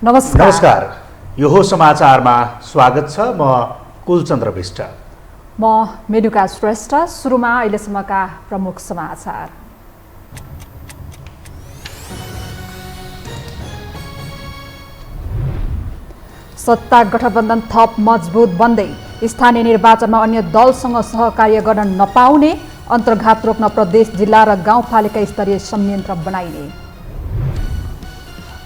नमस्कार। यो हो समाचारमा स्वागत छ। म कुलचन्द्र विष्ट। म मेनुका श्रेष्ठ। सुरुमा अहिलेसम्मका प्रमुख समाचार। सत्ता गठबन्धन थप मजबुत बन्दै, स्थानीय निर्वाचनमा अन्य दलसँग सहकार्य गर्न नपाउने, अन्तर्घात रोक्न प्रदेश, जिल्ला र गाउँपालिका स्तरीय संयन्त्र बनाइने।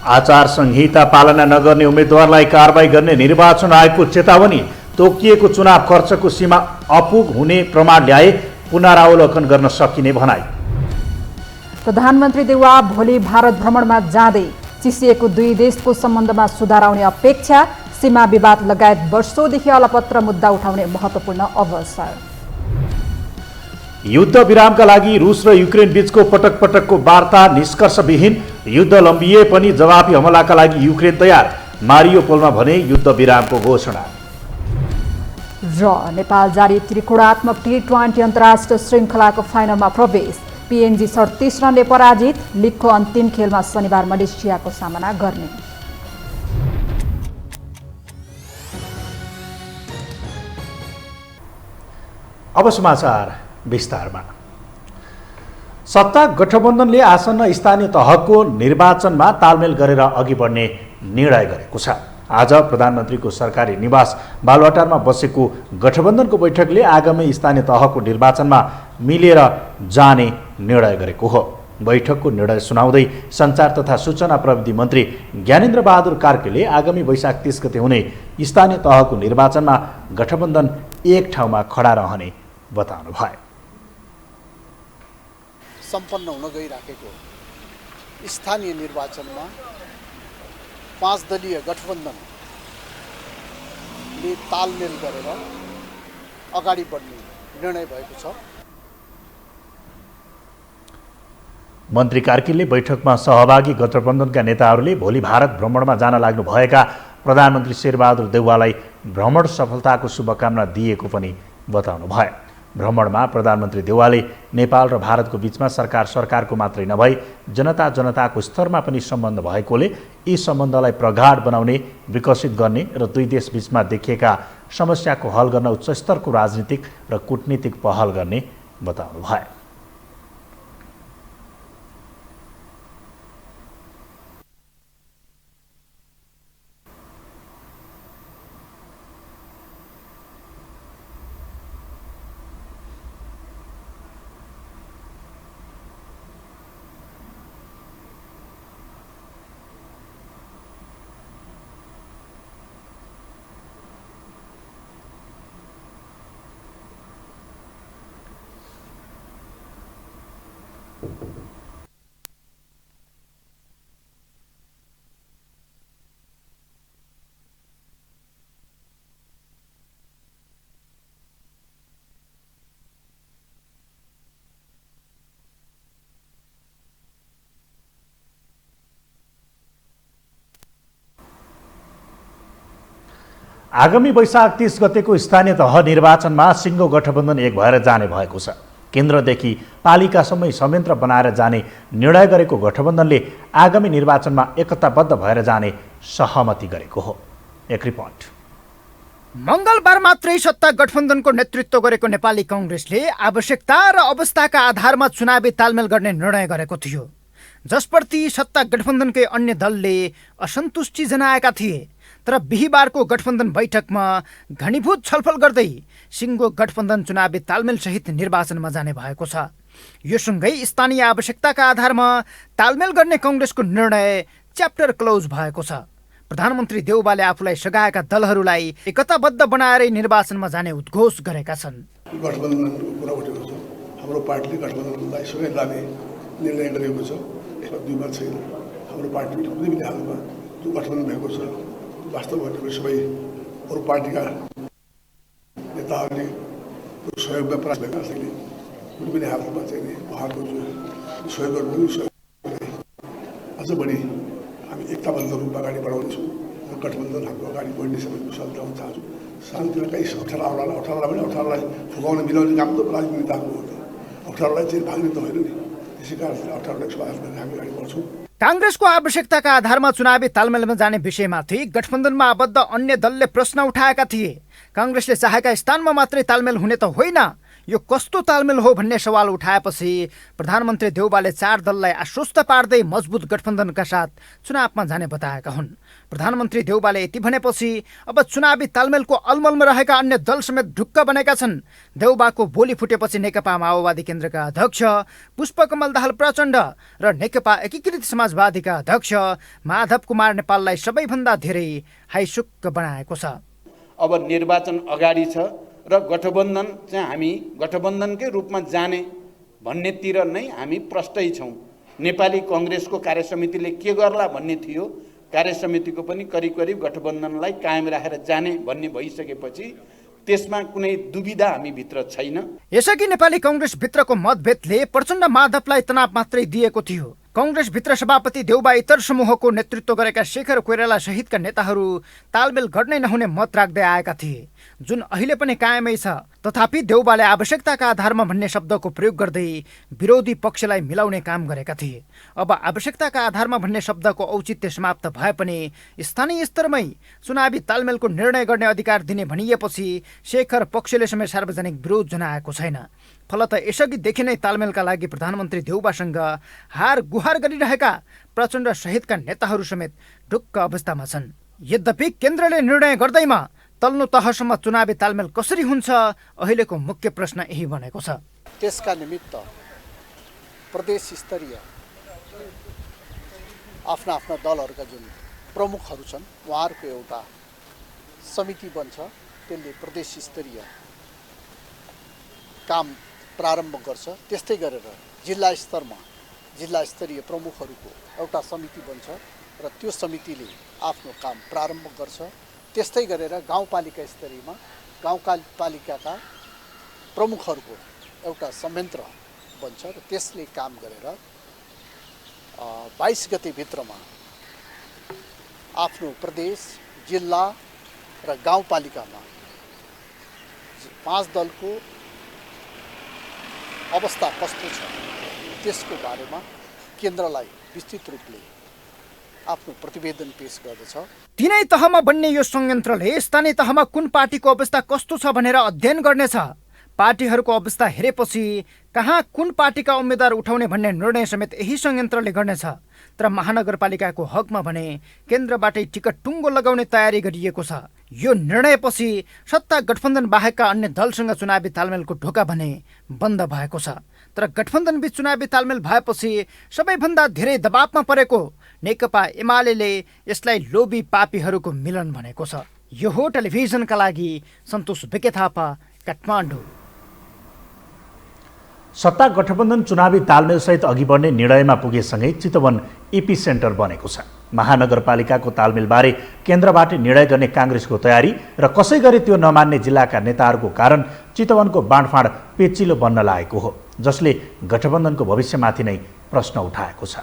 आचार संहिता पालना नगर्ने उम्मेद्वारलाई कारबाही गर्ने निर्वाचन आयोगको चेतावनी। तोकिएको चुनाव खर्चको सीमा अपुग हुने प्रमाण ल्याए पुनरावलोकन गर्न सकिने भनाई। प्रधानमन्त्री देउवा भोलि भारत भ्रमणमा जाँदै, चिसिएको दुई देशको सम्बन्धमा सुधार आउने अपेक्षा। सीमा विवाद लगायत वर्षौंदेखि अलपत्र मुद्दा उठाउने महत्त्वपूर्ण अवसर। युद्ध विरामका लागि रुस र युक्रेन बीचको पटक पटकको वार्ता निष्कर्षविहीन। युद्ध लम्बिए पनि जवाफी हमलाका लागि युक्रेन तयार। मारियोपोलमा भने युद्ध विरामको घोषणा। र नेपाल जारी त्रिकोणात्मक T20 अन्तर्राष्ट्रिय श्रृङ्खलाको फाइनलमा प्रवेश। PNG 38 रनले पराजित। लिगको अन्तिम खेलमा शनिबार मलेसियाको सामना गर्ने। अब समाचार विस्तारमा। सत्ता गठबन्धनले आसन्न स्थानीय तहको निर्वाचनमा तालमेल गरेर अघि बढ्ने निर्णय गरेको छ। आज प्रधानमन्त्रीको सरकारी निवास बालुवाटारमा बसेको गठबन्धनको बैठकले आगामी स्थानीय तहको निर्वाचनमा मिलेर जाने निर्णय गरेको हो। बैठकको निर्णय सुनाउँदै सञ्चार तथा सूचना प्रविधि मन्त्री ज्ञानेन्द्र बहादुर कार्कीले आगामी वैशाख 30 गते हुने स्थानीय तहको निर्वाचनमा गठबन्धन एक ठाउँमा खडा रहने बताउनु भयो। सम्पन्न हुन गइराखेको स्थानीय निर्वाचनमा 5 दलीय गठबन्धनले तालमेल गरेर अगाडि बढ्ने निर्णय भएको छ। मन्त्री कार्कीले बैठकमा सहभागी गठबन्धनका नेताहरूले भोलि भारत भ्रमणमा जान लाग्नु भएका प्रधानमन्त्री शेरबहादुर देउवालाई भ्रमण सफलताको शुभकामना दिएको पनि बताउनु भयो। भ्रमणमा प्रधानमन्त्री देउवाले नेपाल र भारतको बीचमा सरकारको मात्रै नभई जनताको स्तरमा पनि सम्बन्ध भएकोले यी सम्बन्धलाई प्रगाढ बनाउने, विकसित गर्ने र दुई देश बीचमा देखिएका समस्याको हल गर्न उच्च स्तरको राजनीतिक र कूटनीतिक पहल गर्ने बताउनु भयो। आगामी वैशाख 30 गतेको स्थानीय तह निर्वाचनमा सिङ्गो गठबन्धन एक भएर जाने भएको छ। केन्द्रदेखि पालिकासम्मै संयन्त्र बनाएर जाने निर्णय गरेको गठबन्धनले आगामी निर्वाचनमा एकताबद्ध भएर जाने सहमति गरेको हो। एक रिपोर्ट। मंगलबार मात्रै सत्ता गठबन्धनको नेतृत्व गरेको नेपाली कांग्रेसले आवश्यकता र अवस्थाका आधारमा चुनावी तालमेल गर्ने निर्णय गरेको थियो, जसप्रति सत्ता गठबन्धनकै अन्य दलले असन्तुष्टि जनाएका थिए। तर बिहीबारको गठबन्धन बैठकमा घनीभूत छलफल गर्दै सिङ्गो गठबन्धन चुनावी तालमेल सहित निर्वाचनमा जाने भएको छ। यो सँगै स्थानीय आवश्यकताका आधारमा तालमेल गर्ने कांग्रेसको निर्णय च्याप्टर क्लोज भएको छ। प्रधानमन्त्री देउबाले आफूलाई सघाएका दलहरूलाई एकताबद्ध बनाएरै निर्वाचनमा जाने उद्घोष गरेका छन्। गठबन्धनको कुरा उठेको छ। हाम्रो पार्टीले गठबन्धनलाई सँगै लाने निर्णय गरेको छ। यसमा दुई मत छैन। हाम्रो पार्टीले कुनै पनि हालमा जो गठबन्धन भएको छ वास्तवमा सबै अरू पार्टीका नेताहरूले सहयोगमा प्रयास गरेका छैन। कुनै पनि हालमा चाहिँ उहाँको जो सहयोग गर्नु अझ बढी हामी एकताबद्ध रूपमा अगाडि बढाउनेछौँ र गठबन्धन हाम्रो अगाडि बढ्ने समय कुशलता हुन चाहन्छौँ। शान्तिमा कहीँ अप्ठ्यारोलाई फुकाउन मिलाउने काम त राजनीतिको हो। त अप्ठ्यारोलाई चाहिँ भाग्ने त होइन नि। त्यसै कारण 18/152 मा हामी अगाडि बढ्छौँ। काङ्ग्रेसको आवश्यकताका आधारमा चुनावी तालमेलमा जाने विषयमाथि गठबन्धनमा आबद्ध अन्य दलले प्रश्न उठाएका थिए। काङ्ग्रेसले चाहेका स्थानमा मात्रै तालमेल हुने त होइन, यो कस्तो तालमेल हो भन्ने सवाल उठाएपछि प्रधानमन्त्री देउबाले 4 दललाई आश्वस्त पार्दै मजबुत गठबन्धनका साथ चुनावमा जाने बताएका हुन्। प्रधानमन्त्री देउबाले यति भनेपछि अब चुनावी तालमेलको अलमलमा रहेका अन्य दल समेत ढुक्क बनेका छन्। देउबाको बोली फुटेपछि नेकपा माओवादी केन्द्रका अध्यक्ष पुष्पकमल दाहाल प्रचण्ड र नेकपा एकीकृत समाजवादीका अध्यक्ष माधव कुमार नेपाललाई सबैभन्दा धेरै हाइसुक्क बनाएको छ। अब निर्वाचन अगाडि छ र गठबन्धन चाहिँ हामी गठबन्धनकै रूपमा जाने भन्नेतिर नै हामी प्रष्टै छौँ। नेपाली कङ्ग्रेसको कार्यसमितिले के गर्ला भन्ने थियो, कार्यसमितिको पनि करिब करिब गठबन्धनलाई कायम राखेर जाने भन्ने भइसकेपछि त्यसमा कुनै दुविधा हामीभित्र छैन। यसअघि नेपाली कङ्ग्रेसभित्रको मतभेदले प्रचण्ड माधवलाई तनाव मात्रै दिएको थियो। कङ्ग्रेसभित्र सभापति देउबा इतर समूहको नेतृत्व गरेका शेखर कोइराला सहितका नेताहरू तालमेल गर्नै नहुने मत राख्दै आएका थिए, जुन अहिले पनि कायमै छ। तथापि देउबाले आवश्यकताका आधारमा भन्ने शब्दको प्रयोग गर्दै विरोधी पक्षलाई मिलाउने काम गरेका थिए। अब आवश्यकताका आधारमा भन्ने शब्दको औचित्य समाप्त भए पनि स्थानीय स्तरमै चुनावी तालमेलको निर्णय गर्ने अधिकार दिने भनिएपछि शेखर पक्षले समेत सार्वजनिक विरोध जनाएको छैन। फलत यसअघिदेखि नै तालमेलका लागि प्रधानमन्त्री देउबासँग हार गुहार गरिरहेका प्रचण्ड सहितका नेताहरू समेत ढुक्क अवस्थामा छन्। यद्यपि केन्द्रले निर्णय गर्दैमा तल्लो तहसम्म चुनावी तालमेल कसरी हुन्छ, अहिलेको मुख्य प्रश्न यही बनेको छ। त्यसका निमित्त प्रदेश स्तरीय आफ्ना आफ्ना दलहरूका जुन प्रमुखहरू छन् उहाँहरूको एउटा समिति बन्छ, त्यसले प्रदेश स्तरीय काम प्रारम्भ गर्छ। त्यस्तै गरेर जिल्ला स्तरमा जिल्ला स्तरीय प्रमुखहरूको एउटा समिति बन्छ र त्यो समितिले आफ्नो काम प्रारम्भ गर्छ। त्यस्तै गरेर गाउँपालिका स्तरीयमा गाउँपालिकाका प्रमुखहरूको एउटा संयन्त्र बन्छ र त्यसले काम गरेर 22 गते भित्रमा आफ्नो प्रदेश, जिल्ला र गाउँपालिकामा 5 दलको अवस्था कस्तो छ त्यसको बारेमा केन्द्रलाई विस्तृत रूपले आफ्नो प्रतिवेदन पेश गर्दछ। तीनै तहमा बन्ने यो संयन्त्रले स्थानीय तहमा कुन पार्टीको अवस्था कस्तो छ भनेर अध्ययन गर्नेछ। पार्टीहरूको अवस्था हेरेपछि कहाँ कुन पार्टीका उम्मेद्वार उठाउने भन्ने निर्णय समेत यही संयन्त्रले गर्नेछ। तर महानगरपालिकाको हकमा भने केन्द्रबाटै टिकट टुङ्गो लगाउने तयारी गरिएको छ। यो निर्णयपछि सत्ता गठबन्धन बाहेकका अन्य दलसँग चुनावी तालमेलको ढोका भने बन्द भएको छ। तर गठबन्धनबीच चुनावी तालमेल भएपछि सबैभन्दा धेरै दबावमा परेको नेकपा एमाले यसलाई लोभी पापीहरूको मिलन भनेको छ। यो हो टेलिभिजनका लागि सन्तोष बेके थापा, काठमाडौँ। सत्ता गठबन्धन चुनावी तालमेलसहित अघि बढ्ने निर्णयमा पुगेसँगै चितवन एपी सेन्टर बनेको छ। महानगरपालिकाको तालमेलबारे केन्द्रबाट निर्णय गर्ने काङ्ग्रेसको तयारी र कसै गरी त्यो नमान्ने जिल्लाका नेताहरूको कारण चितवनको बाँडफाँड पेचिलो बन्न लागेको हो, जसले गठबन्धनको भविष्यमाथि नै प्रश्न उठाएको छ।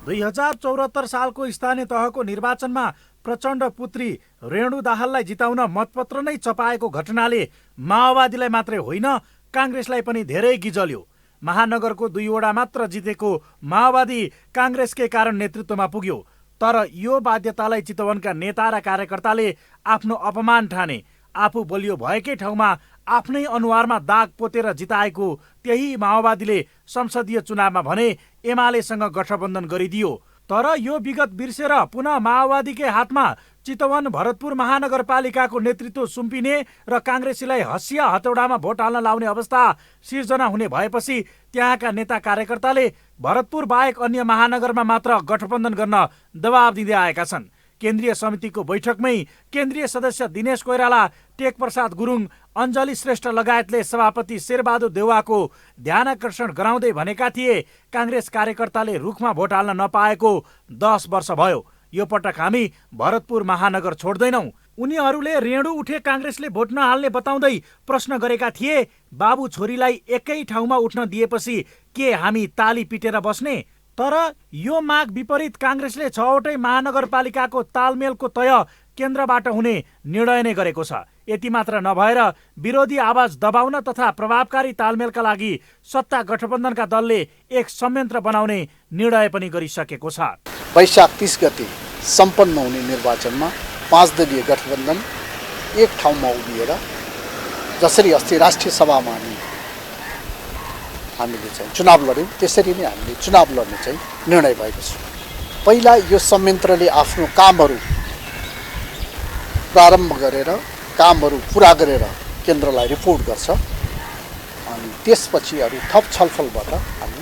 2074 सालको स्थानीय तहको निर्वाचनमा प्रचण्ड पुत्री रेणु दाहाललाई जिताउन मतपत्र नै चपाएको घटनाले माओवादीलाई मात्रै होइन काङ्ग्रेसलाई पनि धेरै गिजल्यो। महानगरको 2 वडा मात्र जितेको माओवादी काङ्ग्रेसकै कारण नेतृत्वमा पुग्यो। तर यो बाध्यतालाई चितवनका नेता र कार्यकर्ताले आफ्नो अपमान ठाने। आफू बलियो भएकै ठाउँमा आफ्नै अनुहारमा दाग पोतेर जिताएको त्यही माओवादीले संसदीय चुनावमा भने एमालेसँग गठबन्धन गरिदियो। तर यो विगत बिर्सेर पुनः माओवादीकै हातमा चितवन भरतपुर महानगरपालिकाको नेतृत्व सुम्पिने र काङ्ग्रेसीलाई हँसिया हतौडामा भोट हाल्न लाउने अवस्था सिर्जना हुने भएपछि त्यहाँका नेता कार्यकर्ताले भरतपुर बाहेक अन्य महानगरमा मात्र गठबन्धन गर्न दबाब दिँदै आएका छन्। केन्द्रीय समितिको बैठकमै केन्द्रीय सदस्य दिनेश कोइराला, टेकप्रसाद गुरुङ, अञ्जली श्रेष्ठ लगायतले सभापति शेरबहादुर देउवाको ध्यानाकर्षण गराउँदै भनेका थिए काङ्ग्रेस कार्यकर्ताले रुखमा भोट हाल्न नपाएको 10 वर्ष भयो। यो पटक हामी भरतपुर महानगर छोड्दैनौँ। उनीहरूले रेणु उठे काङ्ग्रेसले भोट नहाल्ने बताउँदै प्रश्न गरेका थिए, बाबु छोरीलाई एकै ठाउँमा उठ्न दिएपछि के हामी ताली पिटेर बस्ने? तर यो माग विपरीत काङ्ग्रेसले 6वटै महानगरपालिकाको तालमेलको तय केन्द्रबाट हुने निर्णय नै गरेको छ। यति मात्र नभएर विरोधी आवाज दबाउन तथा प्रभावकारी तालमेलका लागि सत्ता गठबन्धनका दलले एक संयन्त्र बनाउने निर्णय पनि गरिसकेको छ। वैशाख 30 गते सम्पन्न हुने निर्वाचनमा 5 दलीय गठबन्धन एक ठाउँमा उभिएर जसरी अस्ति राष्ट्रिय सभामा हामीले चाहिँ चुनाव लड्यौँ त्यसरी नै हामीले चुनाव लड्ने चाहिँ निर्णय भएको छ। पहिला यो संयन्त्रले आफ्नो कामहरू प्रारम्भ गरेर कामहरू पुरा गरेर केन्द्रलाई रिपोर्ट गर्छ अनि त्यसपछि अरू थप छलफलबाट हामी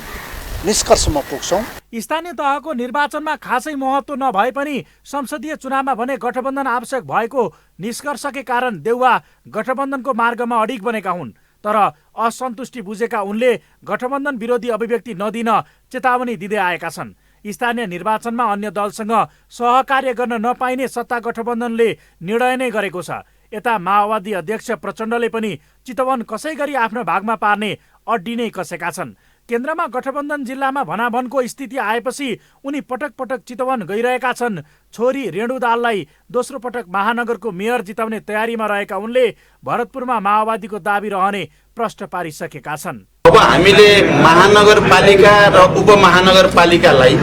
निष्कर्षमा पुग्छौँ। स्थानीय तहको निर्वाचनमा खासै महत्त्व नभए पनि संसदीय चुनावमा भने गठबन्धन आवश्यक भएको निष्कर्षकै कारण देउवा गठबन्धनको मार्गमा अडिग बनेका हुन्। तर असन्तुष्टि बुझेका उनले गठबन्धन विरोधी अभिव्यक्ति नदिन चेतावनी दिँदै आएका छन्। स्थानीय निर्वाचनमा अन्य दलसँग सहकार्य गर्न नपाइने सत्ता गठबन्धनले निर्णय नै गरेको छ। यता माओवादी अध्यक्ष प्रचण्डले पनि चितवन कसै गरी आफ्नो भागमा पार्ने अड्डी नै कसेका छन्। केन्द्रमा गठबन्धन जिल्लामा भनाभनको स्थिति आएपछि उनी पटक पटक चितवन गइरहेका छन्। छोरी रेणु दाहाललाई दोस्रो पटक महानगरको मेयर जिताउने तयारीमा रहेका उनले भरतपुरमा माओवादीको दाबी रहने प्रश्न पारिसकेका छन्। अब हामीले महानगरपालिका र उपमहानगरपालिकालाई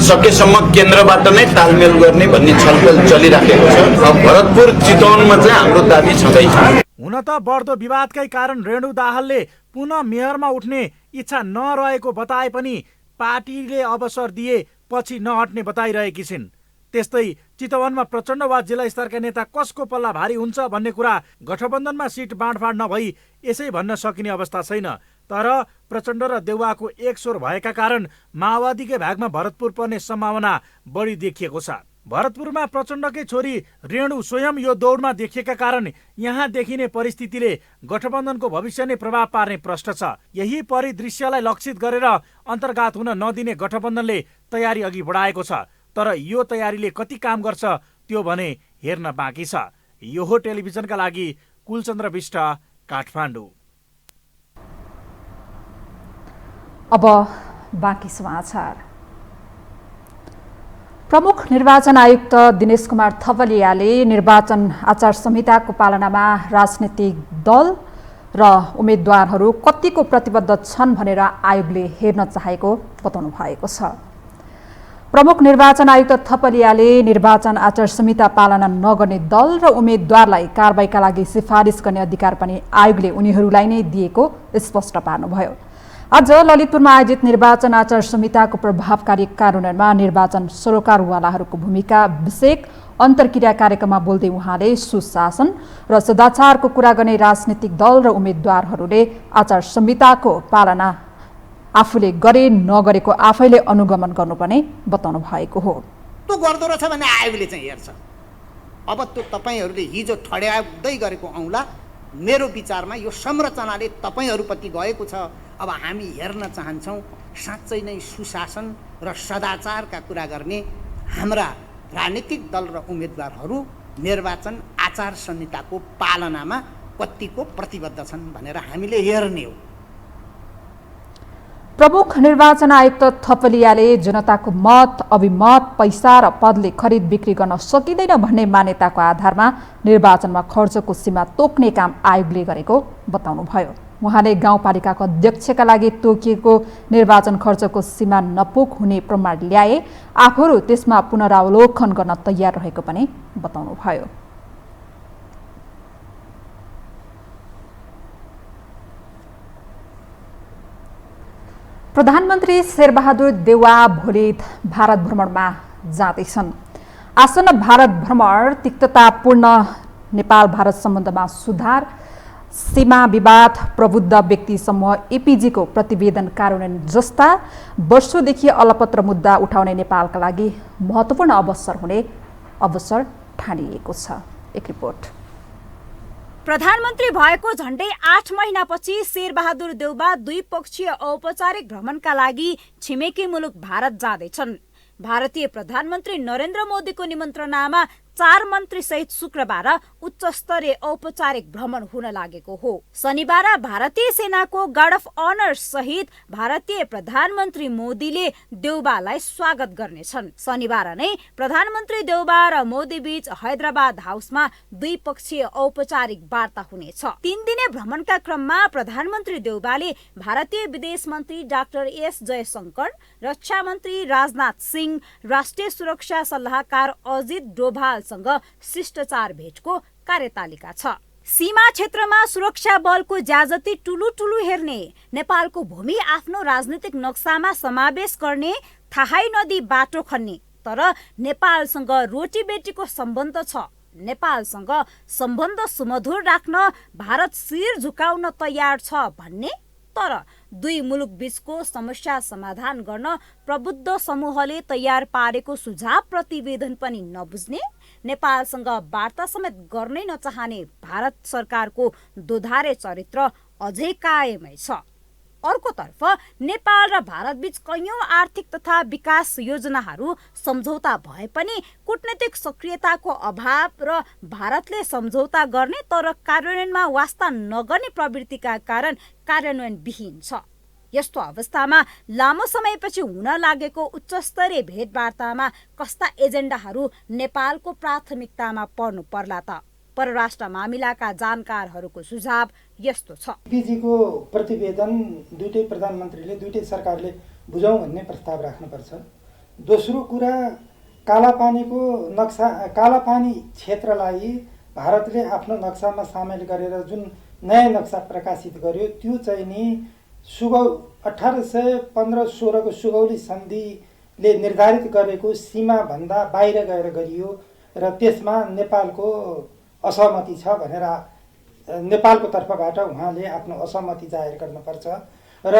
सकेसम्म केन्द्रबाट नै तालमेल गर्ने भन्ने छलफल चलिराखेको छ। अब भरतपुर चितवनमा चाहिँ हाम्रो दाबी छँदैछ। हुन त बढ्दो विवादकै कारण रेणु दाहालले पुनः मेयरमा उठ्ने इच्छा नरहेको बताए पनि पार्टीले अवसर दिए पछि नहट्ने बताइरहेकी छिन्। त्यस्तै चितवनमा प्रचण्ड वा जिल्ला स्तरका नेता कसको पल्ला भारी हुन्छ भन्ने कुरा गठबन्धनमा सिट बाँडफाँड नभई यसै भन्न सकिने अवस्था छैन। तर प्रचण्ड र देउवाको एक स्वर भएका कारण माओवादीकै भागमा भरतपुर पर्ने सम्भावना बढी देखिएको छ। भरतपुरमा प्रचण्डकै छोरी रेणु स्वयं यो दौडमा देखिएका कारण यहाँ देखिने परिस्थितिले गठबन्धनको भविष्य नै प्रभाव पार्ने प्रश्न छ। यही परिदृश्यलाई लक्षित गरेर अन्तर्घात हुन नदिने गठबन्धनले तयारी अघि बढाएको छ। तर यो तयारीले कति काम गर्छ त्यो भने हेर्न बाँकी छ। यो हो टेलिभिजनका लागि कुलचन्द्र विष्ट, काठमाडौँ। अब बाँकी समाचार। प्रमुख निर्वाचन आयुक्त दिनेश कुमार थपलियाले निर्वाचन आचार संहिताको पालनामा राजनीतिक दल र उम्मेद्वारहरू कतिको प्रतिबद्ध छन् भनेर आयोगले हेर्न चाहेको बताउनु भएको छ। प्रमुख निर्वाचन आयुक्त थपलियाले निर्वाचन आचार संहिता पालना नगर्ने दल र उम्मेद्वारलाई कारबाहीका लागि सिफारिस गर्ने अधिकार पनि आयोगले उनीहरूलाई नै दिएको स्पष्ट पार्नुभयो। आज ललितपुरमा आयोजित निर्वाचन आचार संहिताको प्रभावकारी कार्यान्वयनमा निर्वाचन सरोकारवालाहरूको भूमिका विषयक अन्तर्क्रिया कार्यक्रममा बोल्दै उहाँले सुशासन र सदाचारको कुरा गर्ने राजनीतिक दल र उम्मेद्वारहरूले आचार संहिताको पालना आफूले गरे नगरेको आफैले अनुगमन गर्नुपर्ने बताउनु भएको हो। त्यो गर्दो रहेछ भने आयोगले चाहिँ हेर्छ। अब त्यो तपाईहरूले हिजो ठड्याउँदै गरेको औँला मेरो विचारमा यो संरचनाले तपाईहरूप्रति गएको छ। अब हामी हेर्न चाहन्छौँ साँच्चै नै सुशासन र सदाचारका कुरा गर्ने हाम्रा राजनीतिक दल र उम्मेदवारहरू निर्वाचन आचार संहिताको पालनामा कतिको प्रतिबद्ध छन् भनेर हामीले हेर्ने हो। प्रमुख निर्वाचन आयुक्त थपलियाले जनताको मत, अभिमत, पैसा र पदले खरिद बिक्री गर्न सकिँदैन भन्ने मान्यताको आधारमा निर्वाचनमा खर्चको सीमा तोक्ने काम आयोगले गरेको बताउनुभयो। उहाँले गाउँपालिकाको अध्यक्षका लागि तोकिएको निर्वाचन खर्चको सीमा नपुग हुने प्रमाण ल्याए आफूहरू त्यसमा पुनरावलोकन गर्न तयार रहेको पनि बताउनुभयो। प्रधानमन्त्री शेरबहादुर देउवा भोलि भारत भ्रमणमा जाँदैछन्। आसन्न भारत भ्रमण तिक्ततापूर्ण नेपाल भारत सम्बन्धमा सुधार, सीमा विवाद, प्रबुद्ध व्यक्ति समूह एपीजीको प्रतिवेदन कार्यान्वयन जस्ता वर्षौंदेखि अलपत्र मुद्दा उठाउने नेपालका लागि महत्त्वपूर्ण अवसर हुने अवसर ठानिएको छ। एक रिपोर्ट। प्रधानमन्त्री भएको झण्डै 8 महिनापछि शेरबहादुर देउवा द्विपक्षीय औपचारिक भ्रमणका लागि छिमेकी मुलुक भारत जाँदैछन्। भारतीय प्रधानमन्त्री नरेन्द्र मोदीको निमन्त्रणामा 4 मन्त्री सहित शुक्रबार उच्च स्तरीय औपचारिक भ्रमण हुन लागेको हो। शनिबार भारतीय सेनाको गार्ड अफ अनर सहित भारतीय प्रधानमन्त्री मोदीले देउबालाई स्वागत गर्नेछन्। शनिबार नै प्रधानमन्त्री देउबा र मोदी बीच हैदराबाद हाउसमा द्विपक्षीय औपचारिक वार्ता हुनेछ। 3 दिने भ्रमणका क्रममा प्रधानमन्त्री देउबाले भारतीय विदेश मन्त्री डाक्टर एस जयशंकर, रक्षा मन्त्री राजनाथ सिंह, राष्ट्रिय सुरक्षा सल्लाहकार अजित डोभालसँग शिष्टाचार भेटको कार्यतालिका छ। सीमा क्षेत्रमा सुरक्षा बलको ज्याजती टुलु हेर्ने, नेपालको भूमि आफ्नो राजनीतिक नक्सामा समावेश गर्ने, थाहै नदी बाटो खन्ने, तर नेपालसँग रोटीबेटीको सम्बन्ध छ। नेपालसँग सम्बन्ध सुमधुर राख्न भारत शिर झुकाउन तयार छ भन्ने, तर दुई मुलुक बीचको समस्या समाधान गर्न प्रबुद्ध समूहले तयार पारेको सुझाव प्रतिवेदन पनि नबुझ्ने, नेपालसँग वार्ता समेत गर्नै नचाहने भारत सरकारको दोधारे चरित्र अझै कायमै छ। अर्कोतर्फ नेपाल र भारत बीच कैयौं आर्थिक तथा विकास योजनाहरू सम्झौता भए पनि कूटनीतिक सक्रियताको अभाव र भारतले सम्झौता गर्ने तर कार्यान्वयनमा वास्ता नगर्ने प्रवृत्तिका कारण कार्यान्वयनविहीन छ। यस्तो अवस्थामा लामो समयपछि हुन लागेको उच्चस्तरीय भेटवार्तामा कस्ता एजेन्डाहरू नेपालको प्राथमिकतामा पर्नु पर्ला त? परराष्ट्र मामिलाका जानकारहरूको सुझाव यस्तो छ। पीजीको प्रतिवेदन दुईटै प्रधानमन्त्रीले दुईटै सरकारले बुझौँ भन्ने प्रस्ताव राख्नुपर्छ। दोस्रो कुरा, कालापानी क्षेत्रलाई भारतले आफ्नो नक्सामा सामेल गरेर जुन नयाँ नक्सा प्रकाशित गर्यो त्यो चाहिँ नि 1815-16 को सुगौली सन्धिले निर्धारित गरेको सीमाभन्दा बाहिर गएर गरियो र त्यसमा नेपालको असहमति छ भनेर नेपालको तर्फबाट उहाँले आफ्नो असहमति जाहेर गर्नुपर्छ र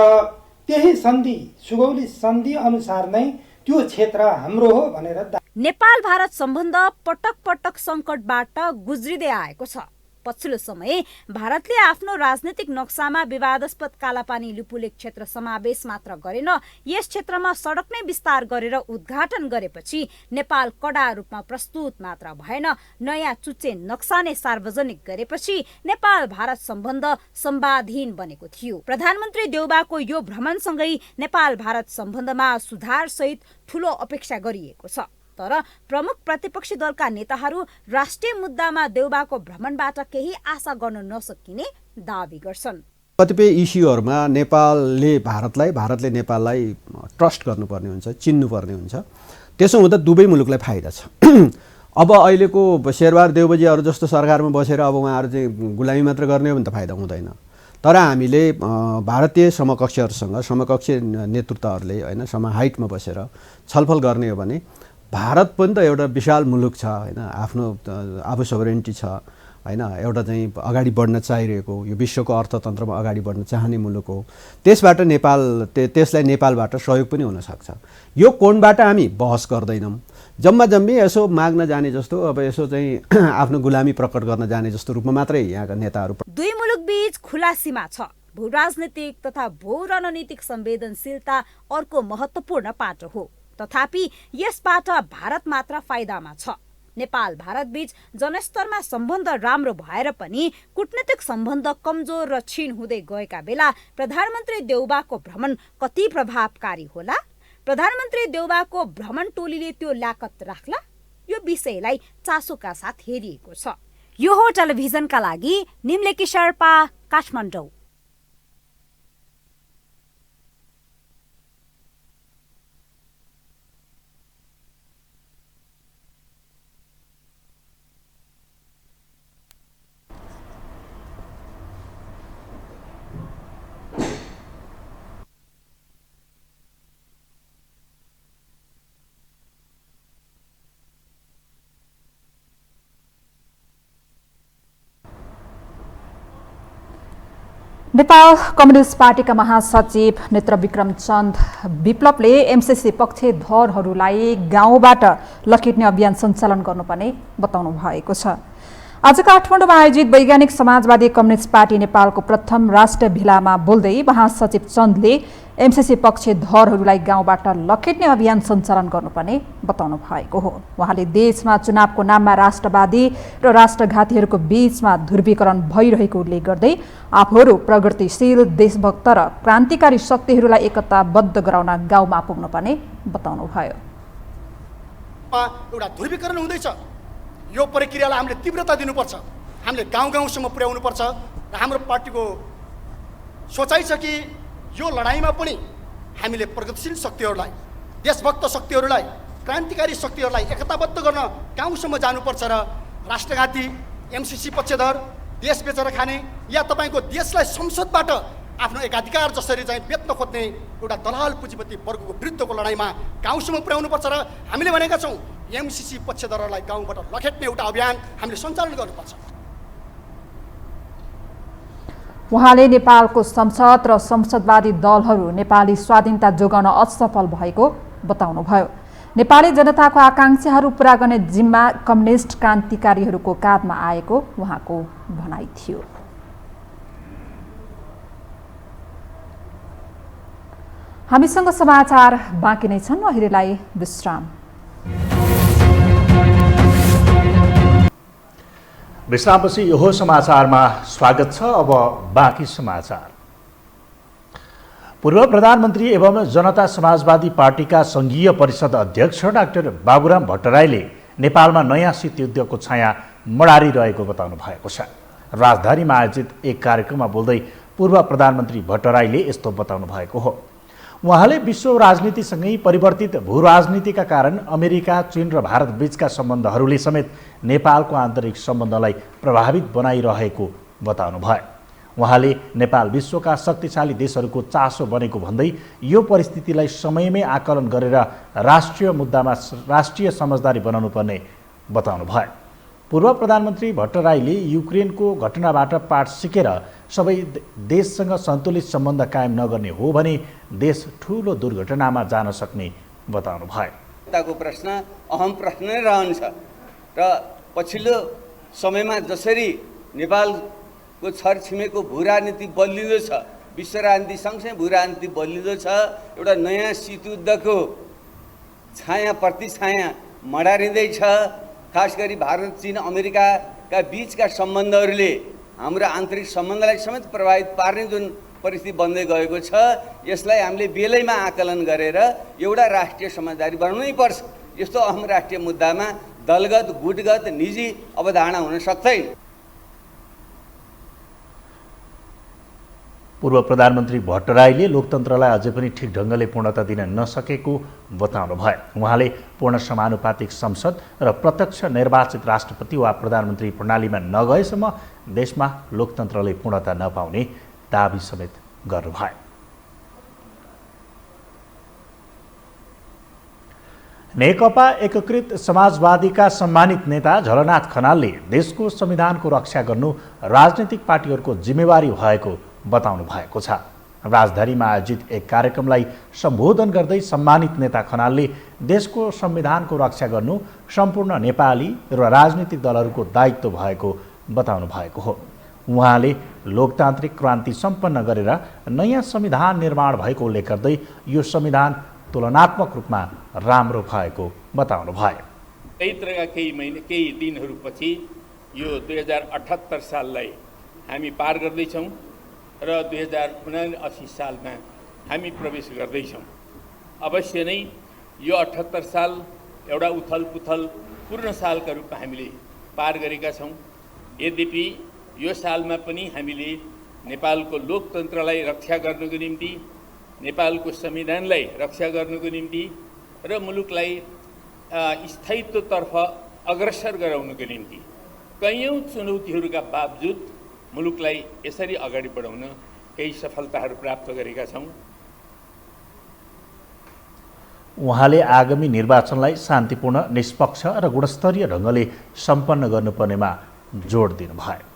त्यही सन्धि सुगौली सन्धि अनुसार नै त्यो क्षेत्र हाम्रो हो भनेर। नेपाल भारत सम्बन्ध पटक पटक सङ्कटबाट गुज्रिँदै आएको छ। पछिल्लो समय भारतले आफ्नो राजनीतिक नक्सामा विवादास्पद कालापानी लिपुलेक क्षेत्र समावेश मात्र गरेन, यस क्षेत्रमा सडक नै विस्तार गरेर उद्घाटन गरेपछि नेपाल कडा रूपमा प्रस्तुत मात्र भएन, नयाँ चुच्चे नक्सा नै सार्वजनिक गरेपछि नेपाल भारत सम्बन्ध संवादहीन बनेको थियो। प्रधानमन्त्री देउबाको यो भ्रमणसँगै नेपाल भारत सम्बन्धमा सुधार सहित ठूलो अपेक्षा गरिएको छ। तर प्रमुख प्रतिपक्षी दलका नेताहरू राष्ट्रिय मुद्दामा देउबाको भ्रमणबाट केही आशा गर्न नसकिने दावी गर्छन्। कतिपय इस्युहरूमा नेपालले भारतले नेपाललाई ट्रस्ट गर्नुपर्ने हुन्छ, चिन्नुपर्ने हुन्छ। त्यसो हुँदा दुवै मुलुकलाई फाइदा छ। अब अहिलेको शेरबहादुर देउबाजीहरू जस्तो सरकारमा बसेर अब उहाँहरू चाहिँ गुलामी मात्र गर्ने हो भने त फाइदा हुँदैन। तर हामीले भारतीय समकक्ष नेतृत्वहरूले हैन हाइटमा बसेर छलफल गर्ने हो भने भारत पनि त एउटा विशाल मुलुक छ हैन, आफू सोभरेन्टी छ हैन, एउटा चाहिँ अगाडि बढ्न चाहिरहेको यो विश्वको अर्थतन्त्रमा अगाडि बढ्न चाहने मुलुक हो। त्यसबाट त्यसलाई नेपालबाट सहयोग पनि हुन सक्छ। यो कोणबाट हामी बहस गर्दैनौँ। जम्मी यसो माग्न जाने जस्तो, अब यसो चाहिँ आफ्नो गुलामी प्रकट गर्न जाने जस्तो रूपमा मात्रै यहाँका नेताहरू। दुई मुलुक बीच खुला सीमा छ। भू राजनीतिक तथा भू रणनीतिक संवेदनशीलता अर्को महत्त्वपूर्ण पाटो हो। तथापि यसबाट भारत मात्र फाइदामा छ। नेपाल भारत बीच जनस्तरमा सम्बन्ध राम्रो भएर पनि कूटनीतिक सम्बन्ध कमजोर र क्षीण हुँदै गएका बेला प्रधानमन्त्री देउबाको भ्रमण कति प्रभावकारी होला? प्रधानमन्त्री देउबाको भ्रमण टोलीले त्यो ल्याकत राख्ला? यो विषयलाई चासोका साथ हेरिएको छ। यो हो टेलिभिजनका लागि निम्लेकी शेर्पा, काठमाडौँ। नेपाल कम्युनिस्ट पार्टीका महासचिव नेत्र विक्रम चन्द विप्लवले एमसीसी पक्षधरहरूलाई गाउँबाट लखेट्ने अभियान सञ्चालन गर्नुपर्ने बताउनु भएको छ। आज काठमाडौँमा आयोजित वैज्ञानिक समाजवादी कम्युनिस्ट पार्टी नेपालको प्रथम राष्ट्रिय भेलामा बोल्दै महासचिव चन्दले एमसीसी पक्षधरहरूलाई गाउँबाट लखेट्ने अभियान सञ्चालन गर्नुपर्ने बताउनु भएको हो। उहाँले देशमा चुनावको नाममा राष्ट्रवादी र राष्ट्रघातीहरूको बीचमा ध्रुवीकरण भइरहेको उल्लेख गर्दै आफूहरू प्रगतिशील देशभक्त र क्रान्तिकारी शक्तिहरूलाई एकताबद्ध गराउन गाउँमा पुग्नुपर्ने बताउनुभयो। एउटा ध्रुवीकरण हुँदैछ, यो प्रक्रियालाई हामीले तीव्रता दिनुपर्छ, हामीले गाउँ गाउँसम्म पुर्याउनुपर्छ र हाम्रो पार्टीको सोचाइ छ कि यो लडाइँमा पनि हामीले प्रगतिशील शक्तिहरूलाई, देशभक्त शक्तिहरूलाई, क्रान्तिकारी शक्तिहरूलाई एकताबद्ध गर्न गाउँसम्म जानुपर्छ र राष्ट्रघाती, एमसीसी पक्षधर, देश बेचेर खाने या तपाईँको देशलाई संसदबाट आफ्नो एकाधिकार जसरी चाहिँ बेच्न खोज्ने एउटा दलाल पुँजीपति वर्गको विरुद्धको लडाइँमा गाउँसम्म पुर्याउनुपर्छ र हामीले भनेका छौँ एमसीसी पक्षधरहरूलाई गाउँबाट लखेट्ने एउटा अभियान हामीले सञ्चालन गर्नुपर्छ। उहाँले नेपालको संसद र संसदवादी दलहरू नेपाली स्वाधीनता जोगाउन असफल भएको बताउनुभयो। नेपाली जनताको आकांक्षाहरू पूरा गर्ने जिम्मा कम्युनिस्ट क्रान्तिकारीहरूको काँधमा आएको उहाँको भनाइ थियो। हामीसँग समाचार बाँकी नै छन्, अहिलेलाई विश्राम। विश्रामपछि यो समाचारमा स्वागत छ। अब बाँकी समाचार। पूर्व प्रधानमन्त्री एवं जनता समाजवादी पार्टीका संघीय परिषद अध्यक्ष डाक्टर बाबुराम भट्टराईले नेपालमा नयाँ शीतयुद्धको छाया मडारिरहेको बताउनु भएको छ। राजधानीमा आयोजित एक कार्यक्रममा बोल्दै पूर्व प्रधानमन्त्री भट्टराईले यस्तो बताउनु भएको हो। उहाँले विश्व राजनीतिसँगै परिवर्तित भूराजनीतिका कारण अमेरिका, चीन र भारत बीचका सम्बन्धहरूले समेत नेपालको आन्तरिक सम्बन्धलाई प्रभावित बनाइरहेको बताउनुभयो। उहाँले नेपाल विश्वका शक्तिशाली देशहरूको चासो बनेको भन्दै यो परिस्थितिलाई समयमै आकलन गरेर राष्ट्रिय मुद्दामा राष्ट्रिय समझदारी बनाउनु पर्ने बताउनुभयो। पूर्व प्रधानमन्त्री भट्टराईले युक्रेनको घटनाबाट पाठ सिकेर सबै देशसँग सन्तुलित सम्बन्ध कायम नगर्ने हो भने देश ठूलो दुर्घटनामा जान सक्ने बताउनुभयो। को प्रश्न अहम प्रश्न नै रहन्छ र पछिल्लो समयमा जसरी नेपालको छरछिमेको भूराजनीति बलिँदो छ, विश्व राजनीति सँगसँगै भूराजनीति बलिँदो छ, एउटा नयाँ शीतयुद्धको छाया प्रतिछाया मडारिँदैछ। खास गरी भारत, चीन, अमेरिकाका बीचका सम्बन्धहरूले हाम्रो आन्तरिक सम्बन्धलाई समेत प्रभावित पार्ने जुन परिस्थिति बन्दै गएको छ, यसलाई हामीले बेलैमा आकलन गरेर एउटा राष्ट्रिय समझदारी बनाउनै पर्छ। यस्तो अहम राष्ट्रिय मुद्दामा दलगत, गुटगत, निजी अवधारणा हुन सक्दैन। पूर्व प्रधानमन्त्री भट्टराईले लोकतन्त्रलाई अझै पनि ठिक ढङ्गले पूर्णता दिन नसकेको बताउनु भयो। उहाँले पूर्ण समानुपातिक संसद र प्रत्यक्ष निर्वाचित राष्ट्रपति वा प्रधानमन्त्री प्रणालीमा नगएसम्म देशमा लोकतन्त्रले पूर्णता नपाउने दाबी समेत गर्नुभयो। नेकपा एकीकृत समाजवादीका सम्मानित नेता झलनाथ खनालले देशको संविधानको रक्षा गर्नु राजनीतिक पार्टीहरूको जिम्मेवारी भएको बताउनु भएको छ। राजधानीमा आयोजित एक कार्यक्रमलाई सम्बोधन गर्दै सम्मानित नेता खनालले देशको संविधानको रक्षा गर्नु सम्पूर्ण नेपाली र राजनीतिक दलहरूको दायित्व भएको बताउनु भएको हो। उहाँले लोकतान्त्रिक क्रान्ति सम्पन्न गरेर नयाँ संविधान निर्माण भएको उल्लेख गर्दै यो संविधान तुलनात्मक रूपमा राम्रो भएको बताउनु भयो। चैत्रका केही दिनहरूपछि यो 2078 साललाई हामी पार गर्दैछौँ र 2079 सालमा हामी प्रवेश गर्दैछौँ। अवश्य नै यो 78 साल एउटा उथल पुथल पूर्ण सालका रूपमा हामीले पार गरेका छौँ। यद्यपि यो सालमा पनि हामीले नेपालको लोकतन्त्रलाई रक्षा गर्नको निम्ति, नेपालको संविधानलाई रक्षा गर्नको निम्ति र मुलुकलाई स्थायित्वतर्फ अग्रसर गराउनको निम्ति कैयौँ चुनौतीहरूका बावजुद मुलुकलाई यसरी अगाडि बढाउन केही सफलताहरू प्राप्त गरेका छौँ। उहाँले आगामी निर्वाचनलाई शान्तिपूर्ण, निष्पक्ष र गुणस्तरीय ढङ्गले सम्पन्न गर्नुपर्नेमा जोड दिनुभयो।